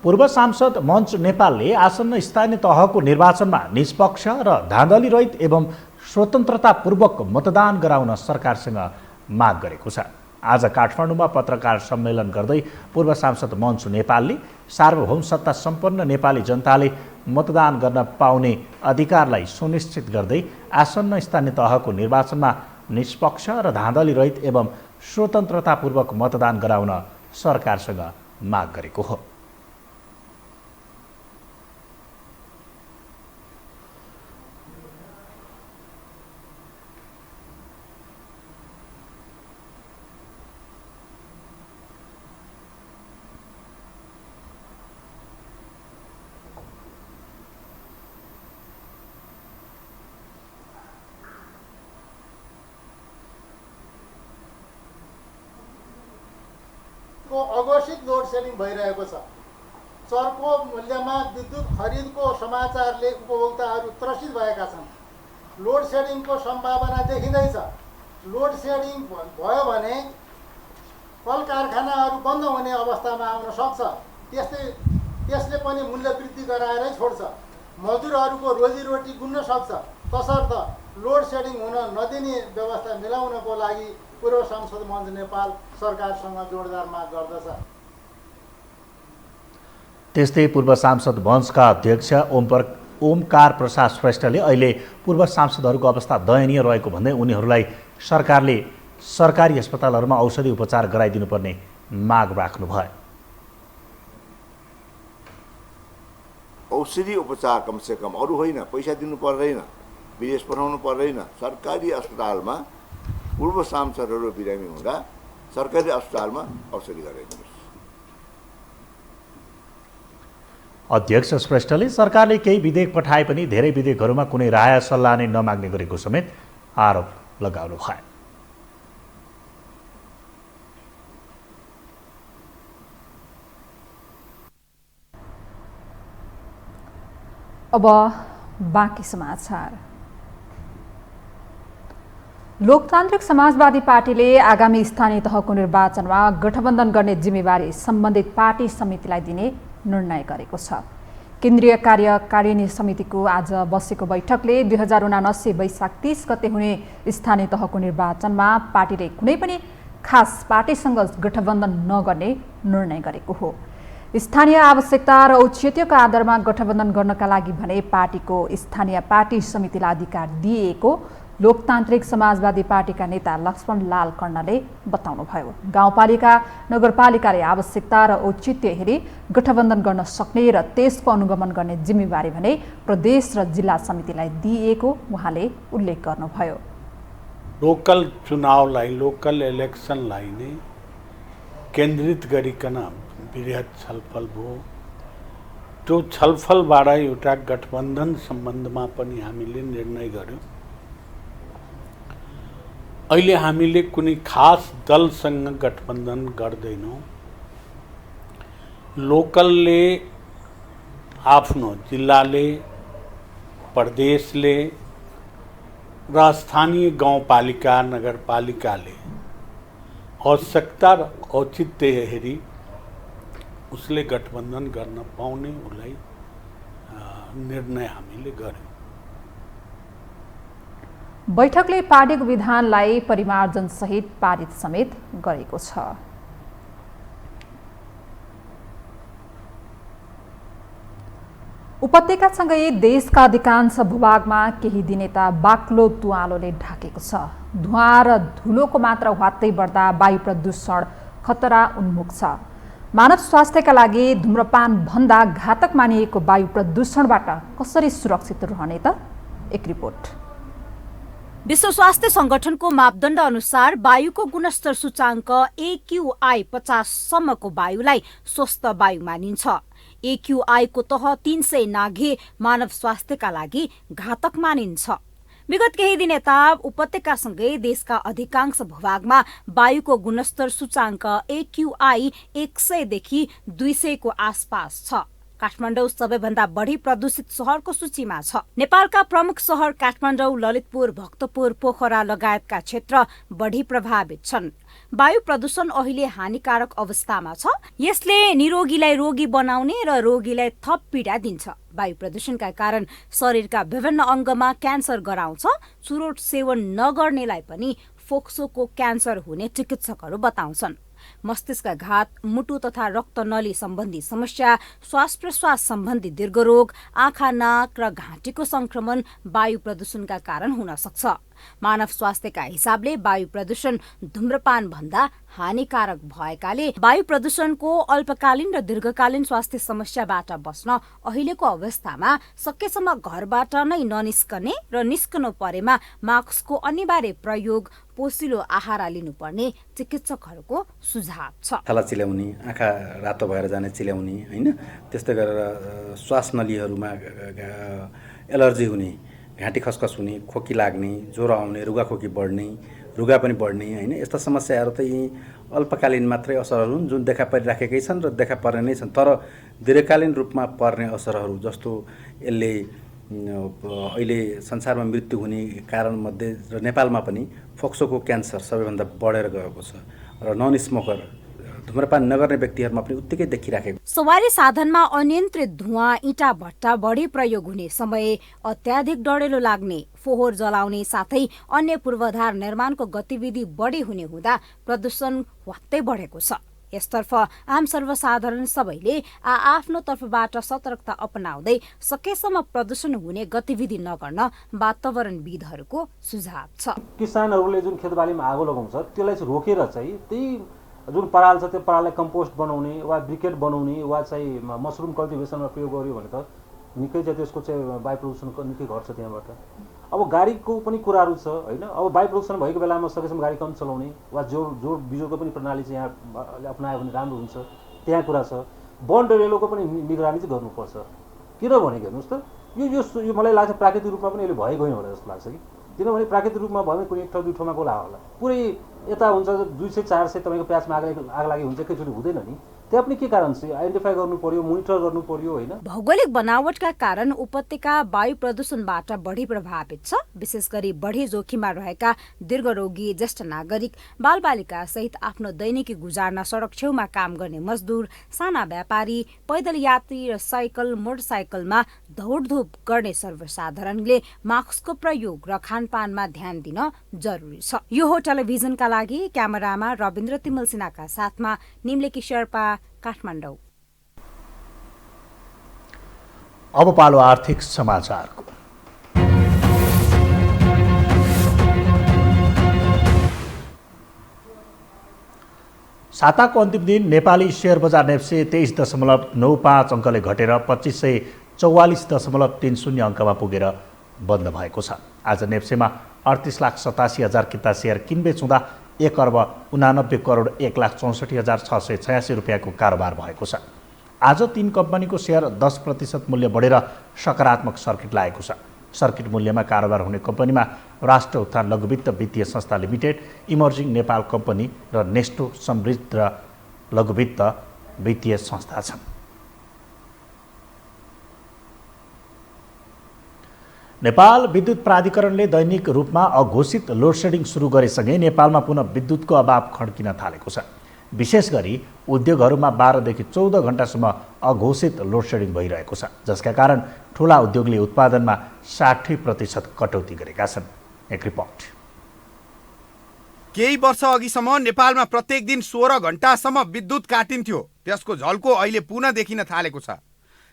पूर्व सांसद मञ्च नेपालले आसन्न स्थानीय तहको निर्वाचनमा निष्पक्ष र धाँधली रहित एवं स्वतन्त्रतापूर्वक मतदान गराउन सरकारसँग माग गरेको छ। आज काठमाडौँमा पत्रकार सम्मेलन गर्दै पूर्व सांसद मन्सु नेपालले सार्वभौम सत्ता सम्पन्न नेपाली जनताले मतदान गर्न पाउने अधिकारलाई सुनिश्चित गर्दै आसन्न स्थानीय तहको निर्वाचनमा निष्पक्ष र धाँधली रहित एवं स्वतन्त्रतापूर्वक मतदान गराउन सरकारसँग माग गरेको हो। अघोषित लोड सेडिङ भइरहेको छ। चर्को मूल्यमा विद्युत खरिदको समाचारले उपभोक्ताहरू त्रसित भएका छन्। लोड सेडिङको सम्भावना देखिँदैछ। लोड सेडिङ भयो भने कल कारखानाहरू बन्द हुने अवस्थामा आउन सक्छ। त्यसले पनि मूल्य वृद्धि गराएरै छोड्छ। मजदुरहरूको रोजीरोटी गुन्न सक्छ। तसर्थ लोड सेडिङ हुन नदिने व्यवस्था मिलाउनको लागि पूर्व सांसद मञ्च नेपाल सरकारसँग जोडदार माग गर्दछ। त्यस्तै पूर्व सांसद मञ्चका अध्यक्ष ओमकार प्रसाद श्रेष्ठले अहिले पूर्व सांसदहरूको अवस्था दयनीय रहेको भन्दै उनीहरूलाई सरकारले सरकारी अस्पतालहरूमा औषधि उपचार गराइदिनुपर्ने माग राख्नुभयो। औषधि उपचार कमसेकम अरू होइन, पैसा दिनु पर्दैन, विदेश पठाउनु पर्दैन। सरकारी अस्पतालमा पूर्व सांसदहरू बिरामी हुँदा सरकारी अस्पतालमा औषधि गराइदिनुहोस्। अध्यक्ष श्रेष्ठले सरकारले केही विधेयक पठाए पनि धेरै विधेयकहरूमा कुनै राय सल्लाह नै नमाग्ने गरेको समेत आरोप लगाउनु भयो। अब बाँकी समाचार। लोकतान्त्रिक समाजवादी पार्टीले आगामी स्थानीय तहको निर्वाचनमा गठबन्धन गर्ने जिम्मेवारी सम्बन्धित पार्टी समितिलाई दिने निर्णय गरेको छ। केन्द्रीय कार्यकारिणी समितिको आज बसेको बैठकले 2079 वैशाख 30 गते हुने स्थानीय तहको निर्वाचनमा पार्टीले कुनै पनि खास पार्टीसँग गठबन्धन नगर्ने निर्णय गरेको हो। स्थानीय आवश्यकता र औचित्यका आधारमा गठबन्धन गर्नका लागि भने पार्टीको स्थानीय पार्टी समितिलाई अधिकार दिएको लोकतान्त्रिक समाजवादी पार्टीका नेता लक्ष्मण लाल कर्णले बताउनुभयो। गाउँपालिका नगरपालिकाले आवश्यकता र औचित्य हेरी गठबन्धन गर्न सक्ने र त्यसको अनुगमन गर्ने जिम्मेवारी भने प्रदेश र जिल्ला समितिलाई दिएको उहाँले उल्लेख गर्नुभयो। लोकल चुनावलाई, लोकल इलेक्सनलाई नै केन्द्रित गरिकन वृहत छलफल भयो। त्यो छलफलबाट एउटा गठबन्धन सम्बन्धमा पनि हामीले निर्णय गर्यौँ। अहिले हामीले कुनै खास दलसँग गठबन्धन गर्दैनौँ। लोकलले आफ्नो जिल्लाले, प्रदेशले र स्थानीय गाउँपालिका नगरपालिकाले आवश्यकता र औचित्य हेरी उसले गठबन्धन गर्न पाउने उसलाई निर्णय हामीले गर्यौँ। बैठकले पार्टीको विधानलाई परिमार्जन सहित पारित समेत गरेको छ। उपत्यकासँगै देशका अधिकांश भूभागमा केही दिन यता बाक्लो तुवालोले ढाकेको छ। धुवा र धुलोको मात्रा ह्वात्तै बढ्दा वायु प्रदूषण खतरा उन्मुख छ। मानव स्वास्थ्यका लागि धूम्रपान भन्दा घातक मानिएको वायु प्रदूषणबाट कसरी सुरक्षित रहने त? एक रिपोर्ट। विश्व स्वास्थ्य संगठनको मापदण्ड अनुसार वायुको गुणस्तर सूचाङ्क AQI 50 सम्मको वायुलाई स्वस्थ वायु मानिन्छ। AQI को तह 300 नाघे मानव स्वास्थ्यका लागि घातक मानिन्छ। विगत केही दिन यता उपत्यकासँगै देशका अधिकांश भूभागमा वायुको गुणस्तर सूचाङ्क AQI 100 देखि 200 को आसपास छ। काठमाडौँ सबैभन्दा बढी प्रदूषित शहरको सूचीमा छ। नेपालका प्रमुख शहर काठमाडौँ, ललितपुर, भक्तपुर, पोखरा लगायतका क्षेत्र बढी प्रभावित छन्। वायु प्रदूषण अहिले हानिकारक अवस्थामा छ। यसले निरोगीलाई रोगी बनाउने र रोगीलाई थप पीडा दिन्छ। वायु प्रदूषणका कारण शरीरका विभिन्न अङ्गमा क्यान्सर गराउँछ। चुरोट सेवन नगर्नेलाई पनि फोक्सोको क्यान्सर हुने चिकित्सकहरू बताउँछन्। मस्तिष्कघात, मुटु तथा रक्तनली सम्बन्धी समस्या, श्वास प्रश्वास सम्बन्धी दीर्घरोग, आँखा, नाक र घाँटीको संक्रमण वायु प्रदूषणका कारण हुन सक्छ। मानव स्वास्थ्यका हिसाबले वायु प्रदूषण धूम्रपान भन्दा हानिकारक भएकाले वायु प्रदूषणको अल्पकालीन र दीर्घकालीन स्वास्थ्य समस्याबाट बस्न अहिलेको अवस्थामा सकेसम्म घरबाट नै ननिस्कने र निस्कनु परेमा मास्कको अनिवार्य प्रयोग, पोसिलो आहार लिनुपर्ने चिकित्सकहरूको सुझाव छ। छाला चिल्याउने, आँखा रातो भएर जाने चिल्याउने, होइन, त्यस्तै गरेर श्वास नलीहरूमा एलर्जी हुने, घाँटी खसखस हुने, खोकी लाग्ने, ज्वरो आउने, रुगाखोकी बढ्ने, रुगा पनि बढ्ने, होइन, यस्ता समस्याहरू त यी अल्पकालीन मात्रै असरहरू हुन् जुन देखा परिराखेकै छन् र देखा पर्ने नै छन्। तर दीर्घकालीन रूपमा पर्ने असरहरू जस्तो यसले अहिले संसारमा मृत्यु हुने कारणमध्ये र नेपालमा पनि फोक्सोको क्यान्सर सबैभन्दा बढेर गएको छ र नन स्मोकर धूम्रपान नगर्ने व्यक्तिहरूमा पनि उत्तिकै देखिराखेको। सवारी साधनमा अनियन्त्रित धुवाँ, इँटा भट्टा बढी प्रयोग हुने समय, अत्याधिक डढेलो लाग्ने, फोहोर जलाउने साथै अन्य पूर्वाधार निर्माणको गतिविधि बढी हुने हुँदा प्रदूषण वात्तै बढेको छ। यसतर्फ आम सर्वसाधारण सबैले आफ्नो तर्फबाट सतर्कता अपनाउँदै सकेसम्म प्रदूषण हुने गतिविधि नगर्न वातावरणविदहरूको सुझाव छ। किसानहरूले जुन खेतबालीमा आगो लगाउँछ त्यसलाई चाहिँ रोकेर चाहिँ त्यही जुन पराल छ त्यो पराललाई कम्पोस्ट बनाउने वा ब्रिकेट बनाउने वा चाहिँ मसरुम कल्टिभेसनमा प्रयोग गर्यो भने त निकै चाहिँ त्यसको चाहिँ वायु प्रदूषण निकै घट्छ त्यहाँबाट। अब गाडीको पनि कुराहरू छ, होइन, अब वायु प्रदूषण भएको बेलामा सकेसम्म गाडी कम चलाउने वा जोड बिजोडको पनि प्रणाली चाहिँ यहाँ अपनायो भने राम्रो हुन्छ, त्यहाँ कुरा छ। वन रेलोको पनि निगरानी चाहिँ गर्नुपर्छ। किनभने हेर्नुहोस् त यो मलाई लाग्छ प्राकृतिक रूपमा पनि यसले भए गएन होला जस्तो लाग्छ कि, किनभने प्राकृतिक रूपमा भयो भने कुनै एक ठाउँ दुई ठाउँमा गोला होला, पुरै यता हुन्छ 200-400 तपाईँको प्याजमा आग लागि हुन्छ, एकैचोटि हुँदैन नि। त्यहाँ पनि के कारण चाहिँ आइडेन्टिफाई गर्नु पर्यो, मोनिटर गर्नु पर्यो, होइन। भौगोलिक बनावटका कारण उपत्यका वायु प्रदूषणबाट बढी प्रभावित छ। विशेष गरी बढी जोखिममा रहेका दीर्घरोगी, ज्येष्ठ नागरिक, बालबालिका सहित आफ्नो दैनिकी गुजार्न सडक छेउमा काम गर्ने मजदुर, साना व्यापारी, पैदल यात्री र साइकल, मोटरसाइकलमा दौडधुप गर्ने सर्वसाधारणले मास्कको प्रयोग र खानपानमा ध्यान दिन जरुरी छ। यो हो टेलिभिजनका लागि क्यामेरामा रविन्द्र तिमल सिन्हाका साथमा निम्लेकी शेर्पा, काठमाडौँ। अब पालो आर्थिक समाचारको। साताको अन्तिम दिन नेपाली शेयर बजार नेप्से 23.95 अङ्कले घटेर 2544.30 अङ्कमा पुगेर बन्द भएको छ। आज नेप्सेमा 38,87,000 किता शेयर किनबेच हुँदा 1,89,1,64,686 रुपियाँको कारोबार भएको छ। आज 3 कम्पनीको शेयर 10% मूल्य बढेर सकारात्मक सर्किट लागेको छ। सर्किट मूल्यमा कारोबार हुने कम्पनीमा राष्ट्र उत्थान लघुवित्त वित्तीय संस्था लिमिटेड, इमर्जिङ नेपाल कम्पनी र नेस्टो समृद्ध लघुवित्त वित्तीय संस्था छन्। नेपाल विद्युत प्राधिकरणले दैनिक रूपमा अघोषित लोडसेडिङ सुरु गरेसँगै नेपालमा पुनः विद्युतको अभाव खड्किन थालेको छ। विशेष गरी उद्योगहरूमा 12 देखि 14 घण्टासम्म अघोषित लोडसेडिङ भइरहेको छ, जसका कारण ठूला उद्योगले उत्पादनमा 60% कटौती गरेका छन्। एक रिपोर्ट। केही वर्ष अघिसम्म नेपालमा प्रत्येक दिन 16 घण्टासम्म विद्युत काटिन्थ्यो। त्यसको झल्को अहिले पुनः देखिन थालेको छ।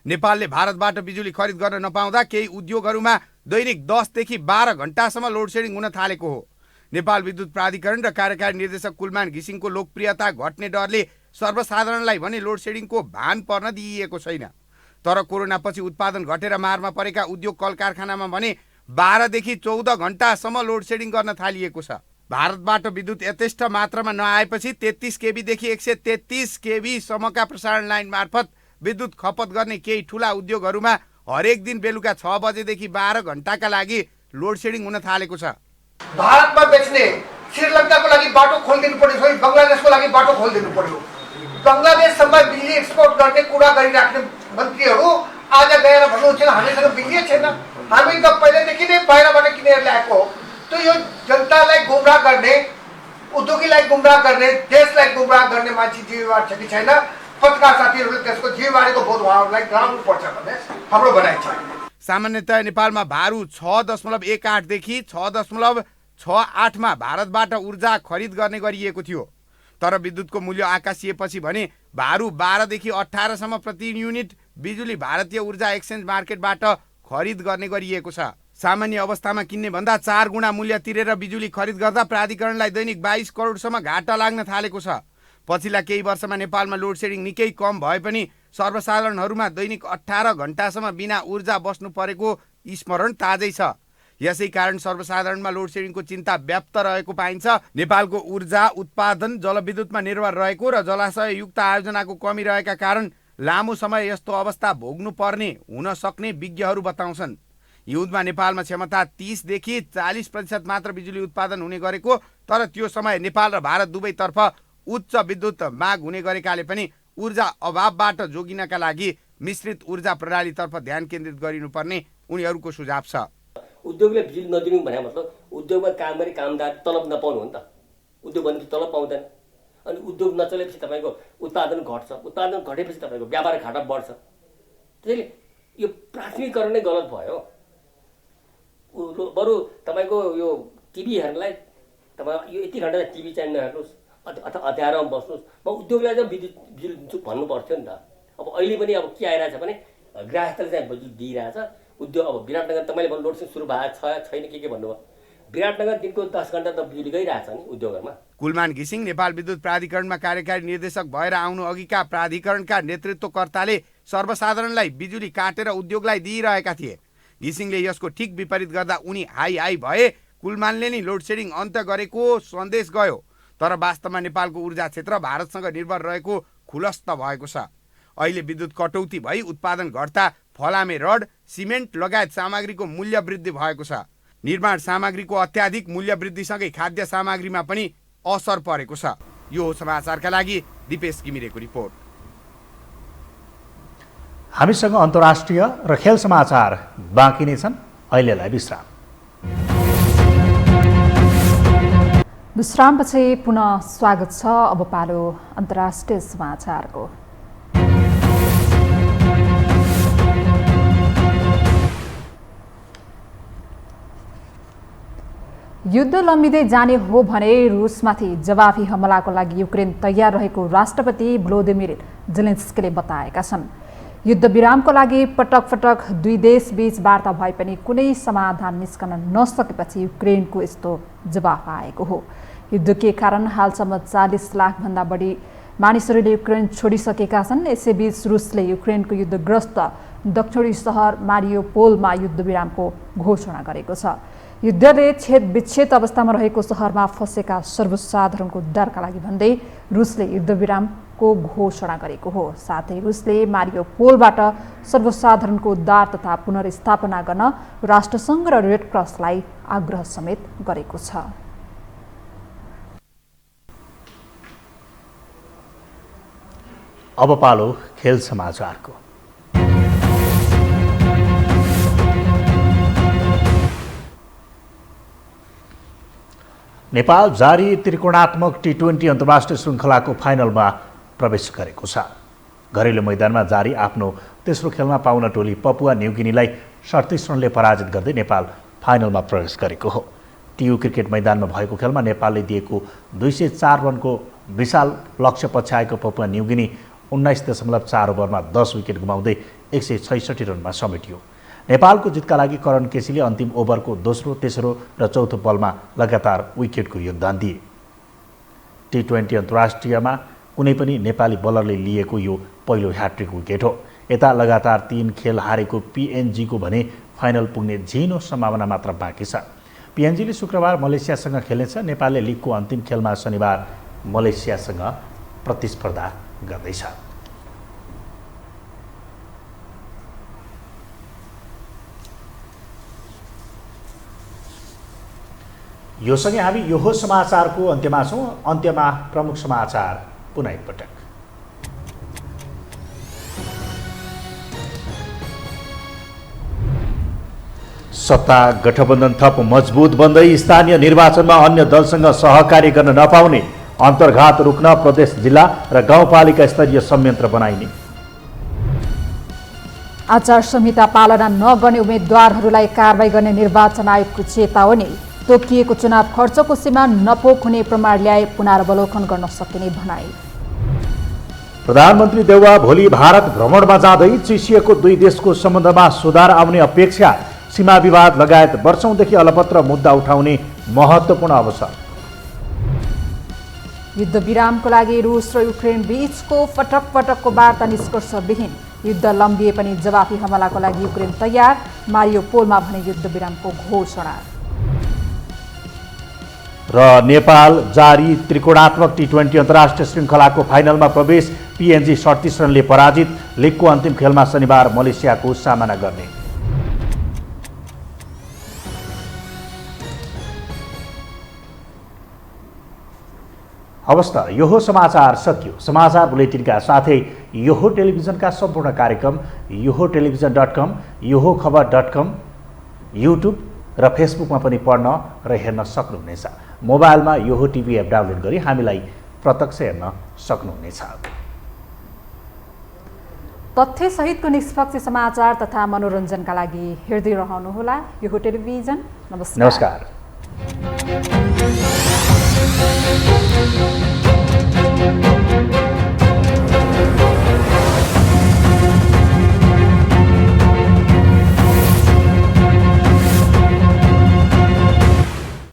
नेपालले भारतबाट बिजुली खरिद गर्न नपाउँदा केही उद्योगहरूमा दैनिक 10 देखि 12 घण्टासम्म लोडसेडिङ हुन थालेको हो। नेपाल विद्युत प्राधिकरण र कार्यकारी निर्देशक कुलमान घिसिङको लोकप्रियता घट्ने डरले सर्वसाधारणलाई भने लोडसेडिङको भान पर्न दिइएको छैन। तर कोरोनापछि उत्पादन घटेर मारमा परेका उद्योग कल कारखानामा भने 12 देखि 14 घण्टासम्म लोडसेडिङ गर्न थालिएको छ। भारतबाट विद्युत यथेष्ट मात्रामा नआएपछि 33 केबी देखि 133 केबी सम्मका प्रसारण लाइन मार्फत विद्युत खपत गर्ने केही ठूला उद्योगहरूमा हरेक दिन बेलुका 6 बजेदेखि 12 घण्टाका लागि लोडसेडिङ हुन थालेको छ। भारतमा बेच्ने श्रीलङ्काको लागि बाटो खोलिदिनु पर्यो, फेरि बङ्गलादेशको लागि बाटो खोलिदिनु पर्यो। बङ्गलादेशसम्म बिजुली एक्सपोर्ट गर्ने कुरा गरिराख्ने मन्त्रीहरू आज गएर भन्नुहुन्छ हामीसँग बिजुली छैन, हामी त पहिलेदेखि नै बाहिरबाट किनेर ल्याएको हो। त यो जनतालाई गुमराह गर्ने, उद्योगीलाई गुमराह गर्ने, देशलाई गुमराह गर्ने मान्छे जिम्मेवार छ कि छैन? पत्रकार साथीहरूले त्यसको जिम्मेवारीको बोध उहाँहरूलाई गराउनुपर्छ भन्ने हाम्रो भनाइ छ। सामान्यतया नेपालमा भारू 6.18 देखि 6.93 6-8मा भारतबाट ऊर्जा खरिद गर्ने गरिएको थियो। तर विद्युतको मूल्य आकाशिएपछि भने भारु 12 देखि 18 सम्म प्रति युनिट बिजुली भारतीय ऊर्जा एक्सचेन्ज मार्केटबाट खरिद गर्ने गरिएको छ। सामान्य अवस्थामा किन्ने भन्दा 4 गुणा मूल्य तिरेर बिजुली खरिद गर्दा प्राधिकरणलाई दैनिक 22 करोडसम्म घाटा लाग्न थालेको छ। पछिल्ला केही वर्षमा नेपालमा लोड सेडिङ निकै कम भए पनि सर्वसाधारणहरूमा दैनिक 18 घण्टासम्म बिना ऊर्जा बस्नु परेको स्मरण ताजै छ। यसै कारण सर्वसाधारणमा लोड सेडिङको चिन्ता व्याप्त रहेको पाइन्छ। नेपालको ऊर्जा उत्पादन जलविद्युतमा निर्भर रहेको र जलाशययुक्त आयोजनाको कमी रहेका कारण लामो समय यस्तो अवस्था भोग्नु पर्ने हुन सक्ने विज्ञहरू बताउँछन्। युद्धमा नेपालमा क्षमता 30 देखि 40% मात्र बिजुली उत्पादन हुने गरेको, तर त्यो समय नेपाल र भारत दुवैतर्फ उच्च विद्युत माग हुने गरेकाले पनि ऊर्जा अभावबाट जोगिनका लागि मिश्रित ऊर्जा प्रणालीतर्फ ध्यान केन्द्रित गरिनुपर्ने उनीहरूको सुझाव छ। उद्योगले बिजुली नदिनु भने मतलब उद्योगमा काम गर्ने कामदार तलब नपाउनु हो नि त। उद्योग भनेपछि तलब पाउँदैन, अनि उद्योग नचलेपछि तपाईँको उत्पादन घट्छ, उत्पादन घटेपछि तपाईँको व्यापार घाटा बढ्छ। त्यसैले यो प्राथमिकरण नै गलत भयो। बरु तपाईँको यो टिभी हेर्नलाई तपाईँ यो यति घन्टा टिभी चाहिँ नहेर्नुहोस् अथवा अँध्यारोमा बस्नुहोस्, म उद्योगलाई चाहिँ बिजुली दिन्छु भन्नु पर्थ्यो नि त। अब अहिले पनि अब के आइरहेछ भने ग्राहकले चाहिँ बिजुली दिइरहेछ। उद्योग अब विराटनगर तपाईँले भन्नु लोड सेडिङ सुरु भएको छ छैन के भन्नुभयो, विराटनगर दिनको 10 घण्टा त बिजुली गइरहेछ नि उद्योगहरूमा। कुलमान घिसिङ नेपाल विद्युत प्राधिकरणमा कार्यकारी निर्देशक भएर आउनु अघिका प्राधिकरणका नेतृत्वकर्ताले सर्वसाधारणलाई बिजुली काटेर उद्योगलाई दिइरहेका थिए। घिसिङले यसको ठिक विपरीत गर्दा उनी हाई भए कुलमानले नै लोड सेडिङ अन्त्य गरेको सन्देश गयो। तर वास्तवमा नेपालको ऊर्जा क्षेत्र भारतसँग निर्भर रहेको खुलस्त भएको छ। अहिले विद्युत कटौती भई उत्पादन घट्दा फलामे रड, सिमेन्ट लगायत सामग्रीको मूल्य वृद्धि भएको छ। निर्माण सामग्रीको अत्याधिक मूल्य वृद्धिसँगै खाद्य सामग्रीमा पनि असर परेको छ। यो समाचारका लागि दिपेश घिमिरेको रिपोर्ट। हामीसँग अन्तर्राष्ट्रिय र खेल समाचार बाँकी नै छन्। अहिलेलाई विश्राम। विश्रामपछि पुनः स्वागत छ। अब पालो अन्तर्राष्ट्रिय समाचारको। युद्ध लम्बिँदै जाने हो भने रुसमाथि जवाफी हमलाको लागि युक्रेन तयार रहेको राष्ट्रपति भ्लोदिमिर जेलेन्स्कीले बताएका छन्। युद्ध विरामको लागि पटक पटक दुई देशबीच वार्ता भए पनि कुनै समाधान निस्कन नसकेपछि युक्रेनको यस्तो जवाफ आएको हो। युद्धकै कारण हालसम्म 40 लाखभन्दा बढी मानिसहरूले युक्रेन छोडिसकेका छन्। यसैबीच रुसले युक्रेनको युद्धग्रस्त दक्षिणी सहर मारियोपोलमा युद्धविरामको घोषणा गरेको छ। युद्धले छेदविच्छेद अवस्थामा रहेको सहरमा फँसेका सर्वसाधारणको उद्धारका लागि भन्दै रुसले युद्धविरामको घोषणा गरेको हो। साथै रुसले मारियोपोलबाट सर्वसाधारणको उद्धार तथा पुनर्स्थापना गर्न राष्ट्रसङ्घ र रेड क्रसलाई आग्रह समेत गरेको छ। अब पालो खेल समाचारको। नेपाल जारी त्रिकोणात्मक टी20 अन्तर्राष्ट्रिय श्रृङ्खलाको फाइनलमा प्रवेश गरेको छ। घरेलु मैदानमा जारी आफ्नो तेस्रो खेलमा पाउन टोली पपुवा न्युगिनीलाई 37 रनले पराजित गर्दै नेपाल फाइनलमा प्रवेश गरेको हो। टियु क्रिकेट मैदानमा भएको खेलमा नेपालले दिएको 204 रनको विशाल लक्ष्य पछ्याएको पपुवा न्युगिनी 19.4 ओभरमा 10 विकेट गुमाउँदै 166 रनमा समेटियो। नेपालको जितका लागि करण केसीले अन्तिम ओभरको दोस्रो, तेस्रो र चौथो बलमा लगातार विकेटको योगदान दिए। टी20 अन्तर्राष्ट्रियमा कुनै पनि नेपाली बलरले लिएको यो पहिलो ह्याट्रिक विकेट हो। यता लगातार 3 खेल हारेको पिएनजीको भने फाइनल पुग्ने झिनो सम्भावना मात्र बाँकी छ। पिएनजीले शुक्रबार मलेसियासँग खेल्नेछ। नेपालले लिगको अन्तिम खेलमा शनिबार मलेसियासँग प्रतिस्पर्धा गर्दैछ। यो सँगै हामी यो समाचारको अन्त्यमा छौँ। अन्त्यमा प्रमुख समाचार पुनः एकपटक। सत्ता गठबन्धन थप मजबुत बन्दै स्थानीय निर्वाचनमा अन्य दलसँग सहकार्य गर्न नपाउने, अन्तर्घात रोक्न प्रदेश, जिल्ला र गाउँपालिका स्तरीय संयन्त्र बनाइने। आचार संहिता पालना नगर्ने उम्मेद्वारहरूलाई कारबाही गर्ने निर्वाचन आयोगको चेतावनी। तोकिएको चुनाव खर्चको सीमा नपोक हुने प्रमाण ल्याए पुनरावलोकन गर्न सकिने भनाई। प्रधानमन्त्री देउवा भोलि भारत भ्रमणमा जाँदै चिसिएको दुई देशको सम्बन्धमा सुधार आउने अपेक्षा, सीमा विवाद लगायत वर्षौंदेखि अलपत्र मुद्दा उठाउने महत्त्वपूर्ण अवसर। युद्धविरामको लागि रुस र युक्रेन बीचको पटक पटकको वार्ता निष्कर्षविहीन। युद्ध लम्बिए पनि जवाफी हमलाको लागि युक्रेन तयार, मारियोपोलमा भने युद्धविरामको घोषणा। र नेपाल जारी त्रिकोणात्मक T20 अन्तर्राष्ट्रिय श्रृङ्खलाको फाइनलमा प्रवेश, PNG 38 रनले पराजित, लिगको अन्तिम खेलमा शनिबार मलेसियाको सामना गर्ने। अवस्था यो हो समाचार सकियो। समाचार बुलेटिनका साथै यो हो टेलिभिजनका सम्पूर्ण कार्यक्रम yoho.television.com, yohoखबर.com, युट्युब र फेसबुकमा पनि पढ्न र हेर्न सक्नुहुनेछ। मोबाइलमा योहो टिभी एप डाउनलोड गरी हामीलाई प्रत्यक्ष हेर्न सक्नुहुनेछ। तथ्य सहितको निष्पक्ष समाचार तथा मनोरञ्जनका लागि हेर्दै रहनुहोला योहो टेलिभिजन। नमस्कार। नमस्कार।